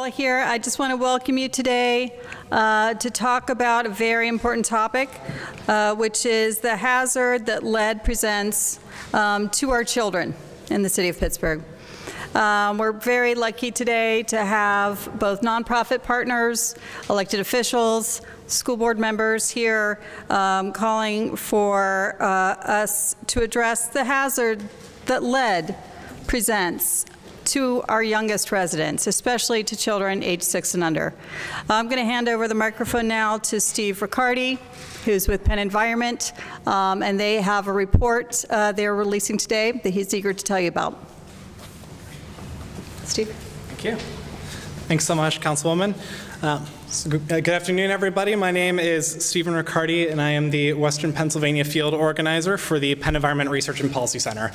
here. I just want to welcome you today to talk about a very important topic, which is the hazard that lead presents to our children in the city of Pittsburgh. We're very lucky today to have both nonprofit partners, elected officials, school board members here calling for us to address the hazard that lead presents to our youngest residents, especially to children aged 6 and under. I'm going to hand over the microphone now to Steve Riccardi, who's with Penn Environment, and they have a report they're releasing today that he's eager to tell you about. Steve. Thank you. Thanks so much, Councilwoman. Good afternoon, everybody. My name is Stephen Riccardi, and I am the Western Pennsylvania Field Organizer for the Penn Environment Research and Policy Center.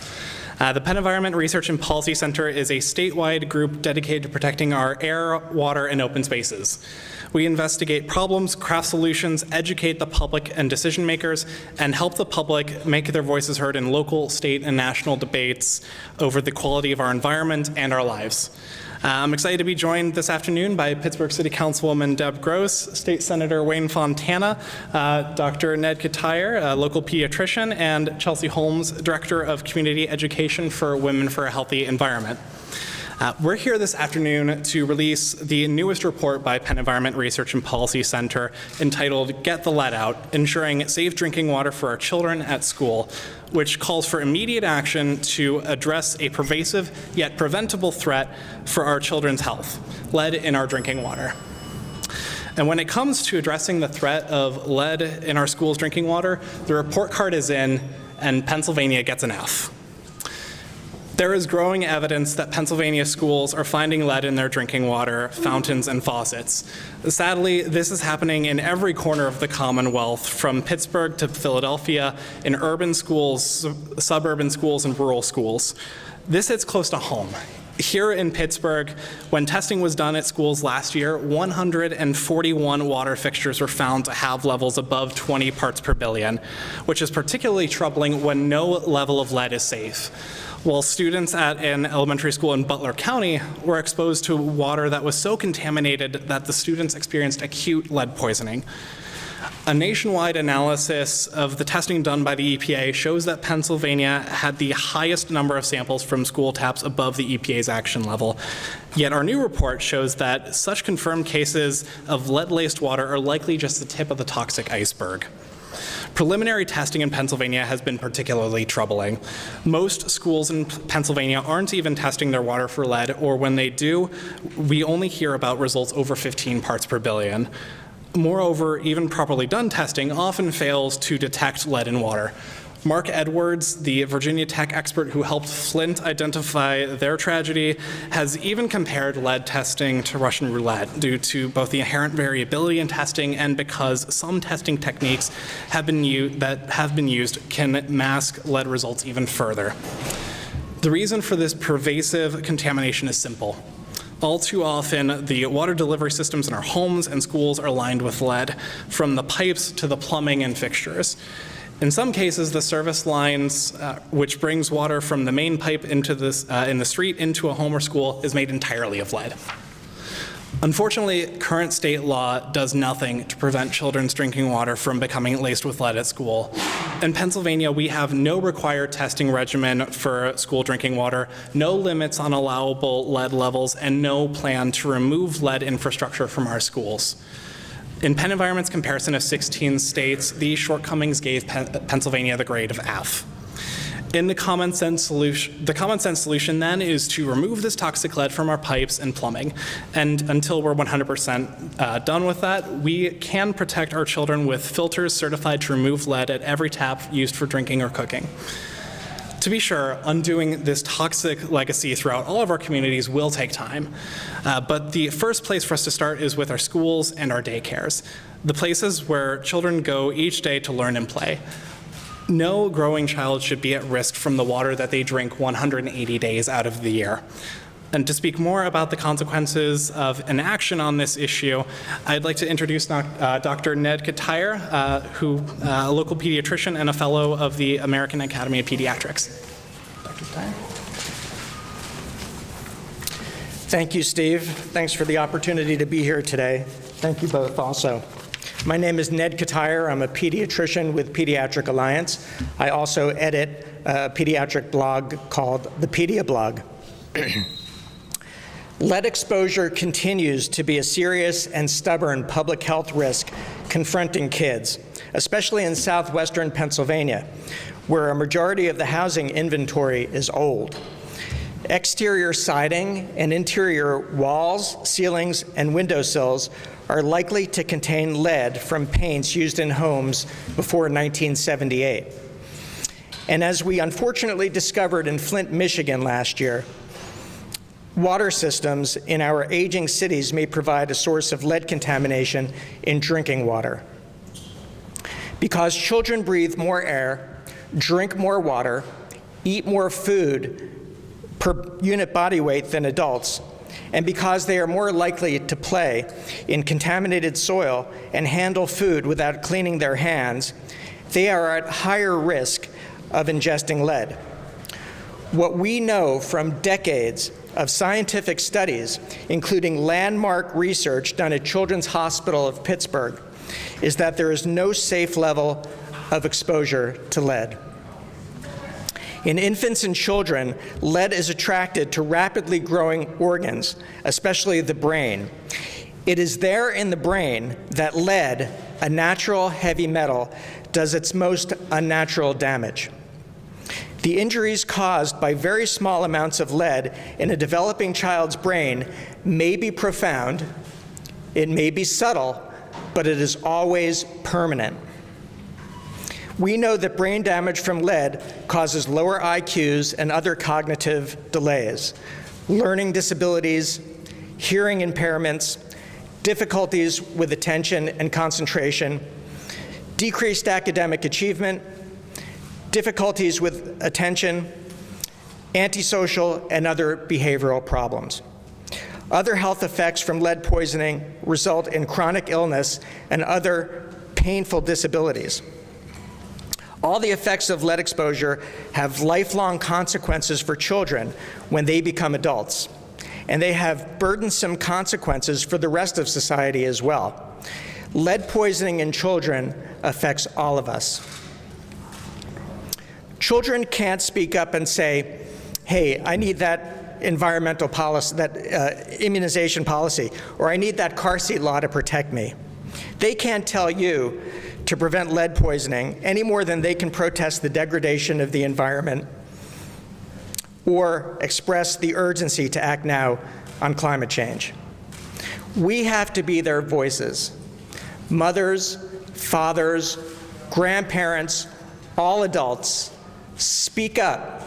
The Penn Environment Research and Policy Center is a statewide group dedicated to protecting our air, water, and open spaces. We investigate problems, craft solutions, educate the public and decision makers, and help the public make their voices heard in local, state, and national debates over the quality of our environment and our lives. I'm excited to be joined this afternoon by Pittsburgh City Councilwoman Deb Gross, State Senator Wayne Fontana, Dr. Ned Katire, a local pediatrician, and Chelsea Holmes, Director of Community Education for Women for a Healthy Environment. We're here this afternoon to release the newest report by Penn Environment Research and Policy Center entitled Get the Lead Out, Ensuring Safe Drinking Water for Our Children at School, which calls for immediate action to address a pervasive yet preventable threat for our children's health, lead in our drinking water. And when it comes to addressing the threat of lead in our schools' drinking water, the report card is in, and Pennsylvania gets an F. There is growing evidence that Pennsylvania schools are finding lead in their drinking water, fountains, and faucets. Sadly, this is happening in every corner of the Commonwealth, from Pittsburgh to Philadelphia, in urban schools, suburban schools, and rural schools. This hits close to home. Here in Pittsburgh, when testing was done at schools last year, 141 water fixtures were found to have levels above 20 parts per billion, which is particularly troubling when no level of lead is safe. While students at an elementary school in Butler County were exposed to water that was so contaminated that the students experienced acute lead poisoning. A nationwide analysis of the testing done by the EPA shows that Pennsylvania had the highest number of samples from school taps above the EPA's action level. Yet our new report shows that such confirmed cases of lead-laced water are likely just the tip of the toxic iceberg. Preliminary testing in Pennsylvania has been particularly troubling. Most schools in Pennsylvania aren't even testing their water for lead, or when they do, we only hear about results over 15 parts per billion. Moreover, even properly done testing often fails to detect lead in water. Mark Edwards, the Virginia Tech expert who helped Flint identify their tragedy, has even compared lead testing to Russian roulette due to both the inherent variability in testing and because some testing techniques that have been used can mask lead results even further. The reason for this pervasive contamination is simple. All too often, the water delivery systems in our homes and schools are lined with lead, from the pipes to the plumbing and fixtures. In some cases, the service lines, which brings water from the main pipe into in the street into a home or school, is made entirely of lead. Unfortunately, current state law does nothing to prevent children's drinking water from becoming laced with lead at school. In Pennsylvania, we have no required testing regimen for school drinking water, no limits on allowable lead levels, and no plan to remove lead infrastructure from our schools. In Penn Environment's comparison of 16 states, these shortcomings gave Pennsylvania the grade of F. In the common sense solution then is to remove this toxic lead from our pipes and plumbing. And until we're 100% done with that, we can protect our children with filters certified to remove lead at every tap used for drinking or cooking. To be sure, undoing this toxic legacy throughout all of our communities will take time. But the first place for us to start is with our schools and our daycares, the places where children go each day to learn and play. No growing child should be at risk from the water that they drink 180 days out of the year. And to speak more about the consequences of inaction on this issue, I'd like to introduce Dr. Ned Katire, a local pediatrician and a fellow of the American Academy of Pediatrics. Dr. Katire. Thank you, Steve. Thanks for the opportunity to be here today. Thank you both also. My name is Ned Katire. I'm a pediatrician with Pediatric Alliance. I also edit a pediatric blog called the Pedia Blog. Lead exposure continues to be a serious and stubborn public health risk confronting kids, especially in southwestern Pennsylvania, where a majority of the housing inventory is old. Exterior siding and interior walls, ceilings, and windowsills are likely to contain lead from paints used in homes before 1978. And as we unfortunately discovered in Flint, Michigan last year, water systems in our aging cities may provide a source of lead contamination in drinking water. Because children breathe more air, drink more water, eat more food per unit body weight than adults, and because they are more likely to play in contaminated soil and handle food without cleaning their hands, they are at higher risk of ingesting lead. What we know from decades of scientific studies, including landmark research done at Children's Hospital of Pittsburgh, is that there is no safe level of exposure to lead. In infants and children, lead is attracted to rapidly growing organs, especially the brain. It is there in the brain that lead, a natural heavy metal, does its most unnatural damage. The injuries caused by very small amounts of lead in a developing child's brain may be profound, it may be subtle, but it is always permanent. We know that brain damage from lead causes lower IQs and other cognitive delays, learning disabilities, hearing impairments, difficulties with attention and concentration, decreased academic achievement, difficulties with attention, antisocial, and other behavioral problems. Other health effects from lead poisoning result in chronic illness and other painful disabilities. All the effects of lead exposure have lifelong consequences for children when they become adults, and they have burdensome consequences for the rest of society as well. Lead poisoning in children affects all of us. Children can't speak up and say, hey, I need that environmental policy, that immunization policy, or I need that car seat law to protect me. They can't tell you to prevent lead poisoning any more than they can protest the degradation of the environment or express the urgency to act now on climate change. We have to be their voices. Mothers, fathers, grandparents, all adults, speak up.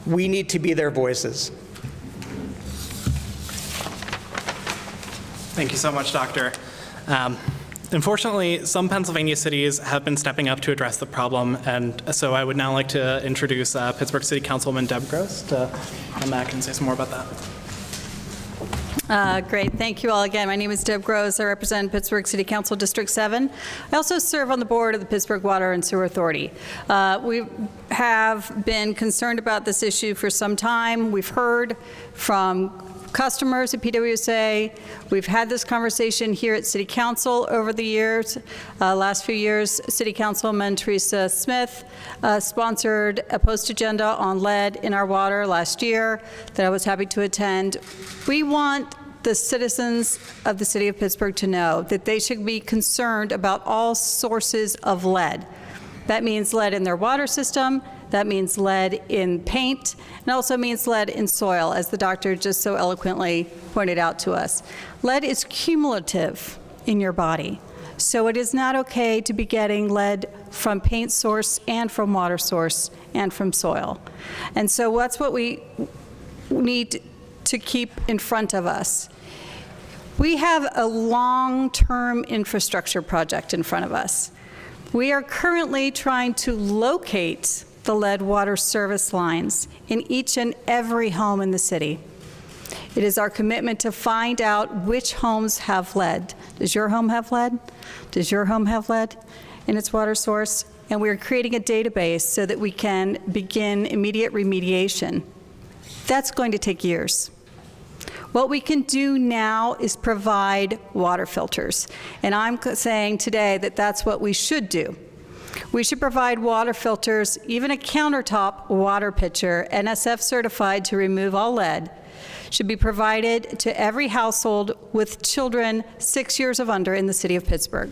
We need to be their voices. Thank you so much, Doctor. Unfortunately, some Pennsylvania cities have been stepping up to address the problem, and so I would now like to introduce Pittsburgh City Councilwoman Deb Gross to come back and say some more about that. Great. Thank you all again. My name is Deb Gross. I represent Pittsburgh City Council District 7. I also serve on the board of the Pittsburgh Water and Sewer Authority. We have been concerned about this issue for some time. We've heard from customers at PWSA. We've had this conversation here at City Council over the years. Last few years, City Councilwoman Teresa Smith sponsored a post-agenda on lead in our water last year that I was happy to attend. We want the citizens of the city of Pittsburgh to know that they should be concerned about all sources of lead. That means lead in their water system, that means lead in paint, and also means lead in soil, as the doctor just so eloquently pointed out to us. Lead is cumulative in your body, so it is not okay to be getting lead from paint source and from water source and from soil. And so that's what we need to keep in front of us. We have a long-term infrastructure project in front of us. We are currently trying to locate the lead water service lines in each and every home in the city. It is our commitment to find out which homes have lead. Does your home have lead? Does your home have lead in its water source? And we are creating a database so that we can begin immediate remediation. That's going to take years. What we can do now is provide water filters. And I'm saying today that that's what we should do. We should provide water filters, even a countertop water pitcher, NSF certified to remove all lead, should be provided to every household with children 6 years of under in the city of Pittsburgh.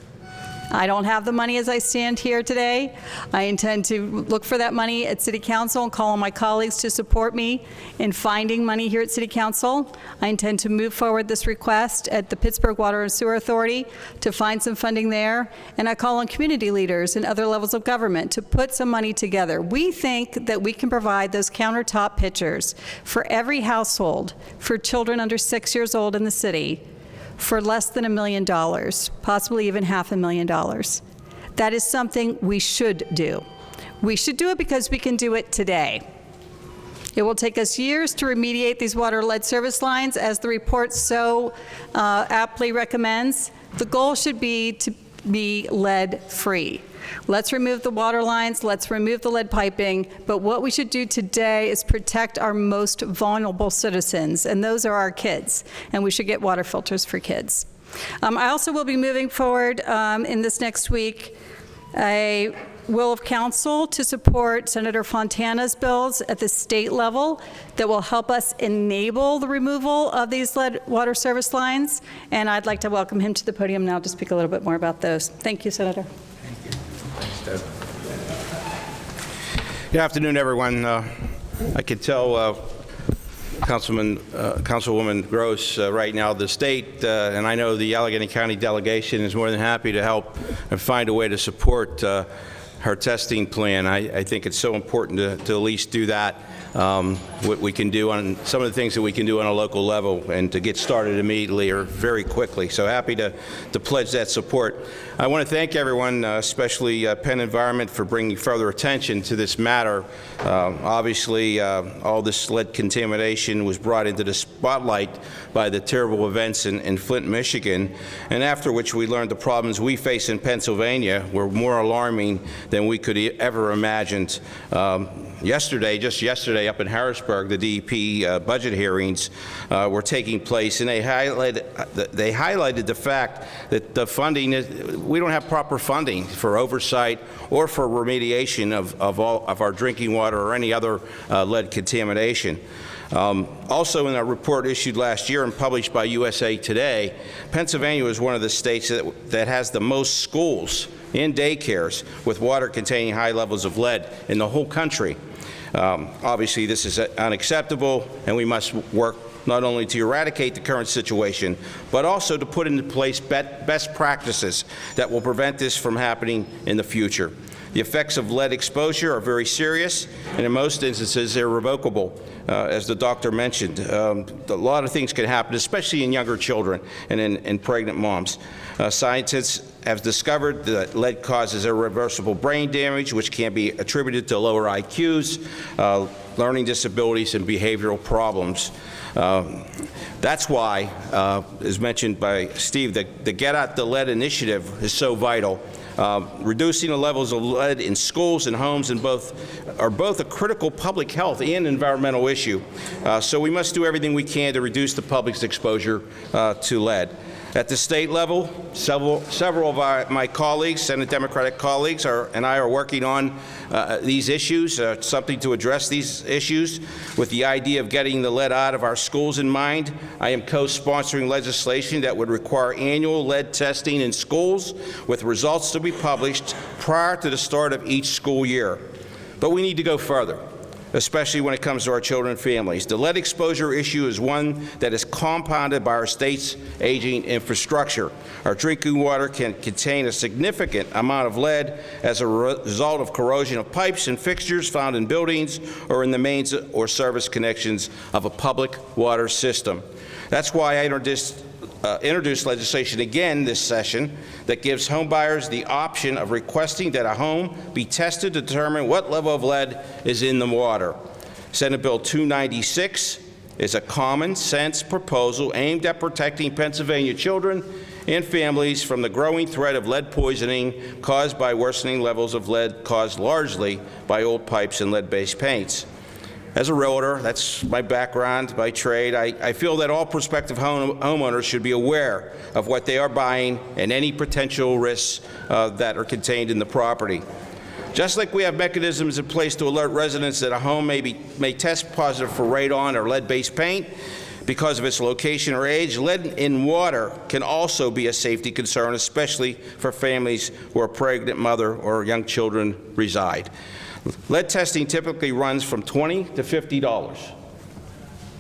I don't have the money as I stand here today. I intend to look for that money at City Council and call on my colleagues to support me in finding money here at City Council. I intend to move forward this request at the Pittsburgh Water and Sewer Authority to find some funding there, and I call on community leaders and other levels of government to put some money together. We think that we can provide those countertop pitchers for every household for children under 6 years old in the city for less than $1 million, possibly even $500,000. That is something we should do. We should do it because we can do it today. It will take us years to remediate these water lead service lines, as the report so aptly recommends. The goal should be to be lead-free. Let's remove the water lines, let's remove the lead piping, but what we should do today is protect our most vulnerable citizens, and those are our kids, and we should get water filters for kids. I also will be moving forward in this next week a will of council to support Senator Fontana's bills at the state level that will help us enable the removal of these lead water service lines, and I'd like to welcome him to the podium now to speak a little bit more about those. Thank you, Senator. Good afternoon, everyone. I could tell Councilwoman Gross right now the state, and I know the Allegheny County delegation is more than happy to help and find a way to support her testing plan. I think it's so important to at least do that. What we can do on some of the things that we can do on a local level and to get started immediately or very quickly. So happy to pledge that support. I want to thank everyone, especially Penn Environment, for bringing further attention to this matter. Obviously, all this lead contamination was brought into the spotlight by the terrible events in Flint, Michigan, and after which we learned the problems we face in Pennsylvania were more alarming than we could ever imagined. Just yesterday up in Harrisburg, the DEP budget hearings were taking place, and they highlighted the fact that the funding we don't have proper funding for oversight or for remediation of all of our drinking water or any other lead contamination. Also, in a report issued last year and published by USA Today, Pennsylvania is one of the states that has the most schools and daycares with water containing high levels of lead in the whole country. Obviously, this is unacceptable, and we must work not only to eradicate the current situation, but also to put into place best practices that will prevent this from happening in the future. The effects of lead exposure are very serious, and in most instances, irrevocable. As the doctor mentioned, a lot of things can happen, especially in younger children and in pregnant moms. Scientists have discovered that lead causes irreversible brain damage, which can be attributed to lower IQs, learning disabilities, and behavioral problems. That's why, as mentioned by Steve, the Get Out the Lead initiative is so vital. Reducing the levels of lead in schools and homes are both a critical public health and environmental issue. So we must do everything we can to reduce the public's exposure to lead. At the state level, several of my colleagues, Senate Democratic colleagues, and I are working on these issues, something to address these issues with the idea of getting the lead out of our schools in mind. I am co-sponsoring legislation that would require annual lead testing in schools with results to be published prior to the start of each school year. But we need to go further, especially when it comes to our children and families. The lead exposure issue is one that is compounded by our state's aging infrastructure. Our drinking water can contain a significant amount of lead as a result of corrosion of pipes and fixtures found in buildings or in the mains or service connections of a public water system. That's why I introduced legislation again this session that gives homebuyers the option of requesting that a home be tested to determine what level of lead is in the water. Senate Bill 296 is a common sense proposal aimed at protecting Pennsylvania children and families from the growing threat of lead poisoning caused by worsening levels of lead caused largely by old pipes and lead-based paints. As a realtor, that's my background by trade, I feel that all prospective homeowners should be aware of what they are buying and any potential risks that are contained in the property. Just like we have mechanisms in place to alert residents that a home may test positive for radon or lead-based paint because of its location or age, lead in water can also be a safety concern, especially for families where a pregnant mother or young children reside. Lead testing typically runs from $20 to $50.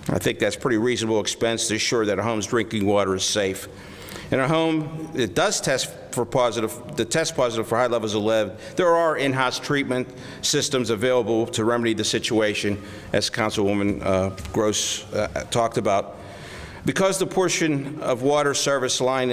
I think that's pretty reasonable expense to ensure that a home's drinking water is safe. In a home that does test positive for high levels of lead, there are in-house treatment systems available to remedy the situation, as Councilwoman Gross talked about. Because the portion of water service line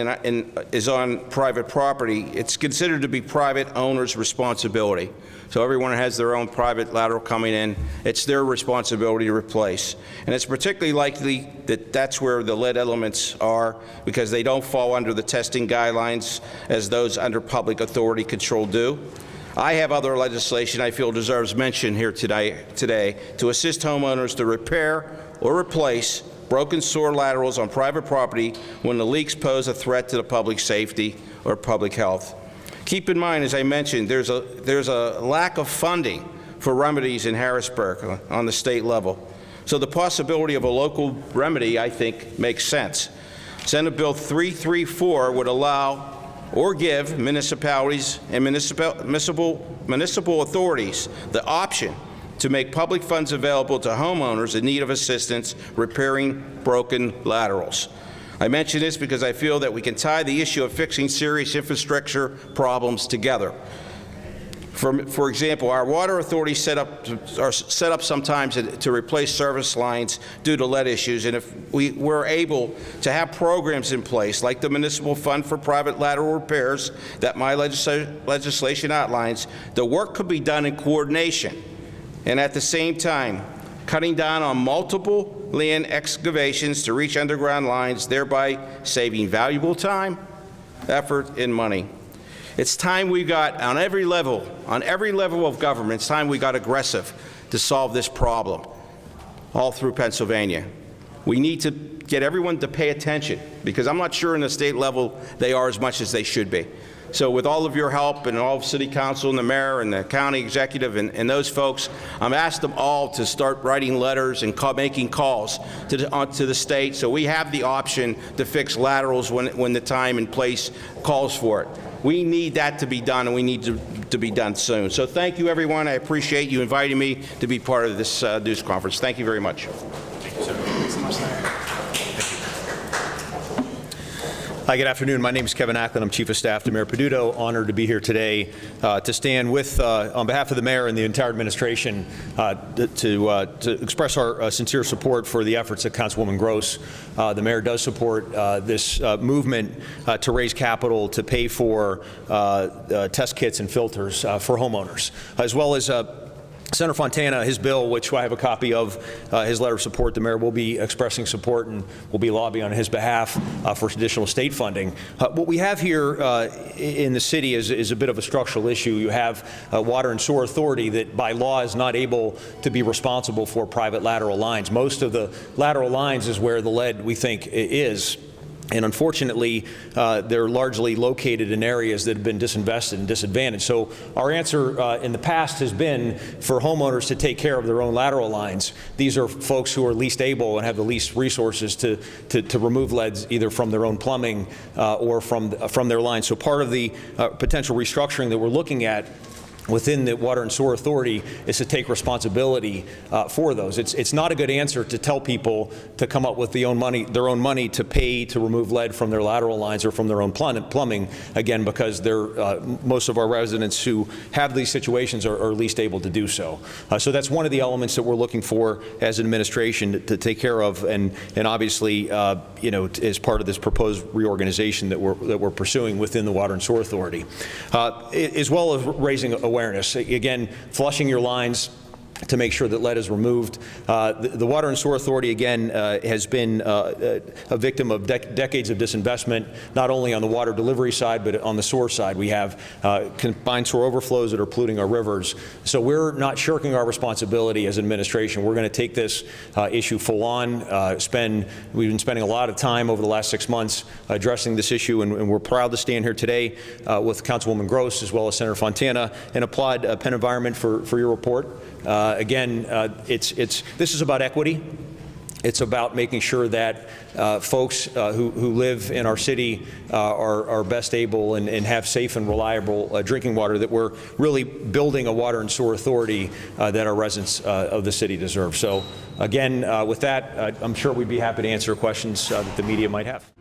is on private property, it's considered to be private owner's responsibility. So everyone has their own private lateral coming in. It's their responsibility to replace. And it's particularly likely that that's where the lead elements are, because they don't fall under the testing guidelines as those under public authority control do. I have other legislation I feel deserves mention here today to assist homeowners to repair or replace broken sewer laterals on private property when the leaks pose a threat to the public safety or public health. Keep in mind, as I mentioned, there's a lack of funding for remedies in Harrisburg on the state level. So the possibility of a local remedy, I think, makes sense. Senate Bill 334 would allow or give municipalities and municipal authorities the option to make public funds available to homeowners in need of assistance repairing broken laterals. I mention this because I feel that we can tie the issue of fixing serious infrastructure problems together. For example, our water authorities are set up sometimes to replace service lines due to lead issues, and if we were able to have programs in place like the Municipal Fund for Private Lateral Repairs that my legislation outlines, the work could be done in coordination and at the same time cutting down on multiple land excavations to reach underground lines, thereby saving valuable time, effort, and money. It's time we got, on every level of government, it's time we got aggressive to solve this problem all through Pennsylvania. We need to get everyone to pay attention, because I'm not sure in the state level they are as much as they should be. So with all of your help and all of City Council and the Mayor and the County Executive and those folks, I'm asked them all to start writing letters and making calls to the state so we have the option to fix laterals when the time and place calls for it. We need that to be done, and we need to be done soon. So thank you, everyone. I appreciate you inviting me to be part of this news conference. Thank you very much. Thank you, sir. Thanks so much, Senator. Hi, good afternoon. My name is Kevin Acklin. I'm Chief of Staff to Mayor Peduto. Honored to be here today to stand with, on behalf of the Mayor and the entire administration, to express our sincere support for the efforts of Councilwoman Gross. The Mayor does support this movement to raise capital to pay for test kits and filters for homeowners, as well as Senator Fontana, his bill, which I have a copy of, his letter of support. The Mayor will be expressing support and will be lobbying on his behalf for additional state funding. What we have here in the city is a bit of a structural issue. You have a Water and Sewer Authority that by law is not able to be responsible for private lateral lines. Most of the lateral lines is where the lead, we think, is. And unfortunately, they're largely located in areas that have been disinvested and disadvantaged. So our answer in the past has been for homeowners to take care of their own lateral lines. These are folks who are least able and have the least resources to remove leads either from their own plumbing or from their lines. So part of the potential restructuring that we're looking at within the Water and Sewer Authority is to take responsibility for those. It's not a good answer to tell people to come up with their own money to pay to remove lead from their lateral lines or from their own plumbing, again, because most of our residents who have these situations are least able to do so. So that's one of the elements that we're looking for as an administration to take care of, and obviously, as part of this proposed reorganization that we're pursuing within the Water and Sewer Authority, as well as raising awareness. Again, flushing your lines to make sure that lead is removed. The Water and Sewer Authority, again, has been a victim of decades of disinvestment, not only on the water delivery side, but on the sewer side. We have combined sewer overflows that are polluting our rivers. So we're not shirking our responsibility as administration. We're going to take this issue full on. We've been spending a lot of time over the last 6 months addressing this issue, and we're proud to stand here today with Councilwoman Gross as well as Senator Fontana and applaud Penn Environment for your report. Again, this is about equity. It's about making sure that folks who live in our city are best able and have safe and reliable drinking water, that we're really building a water and sewer authority that our residents of the city deserve. So again, with that, I'm sure we'd be happy to answer questions that the media might have.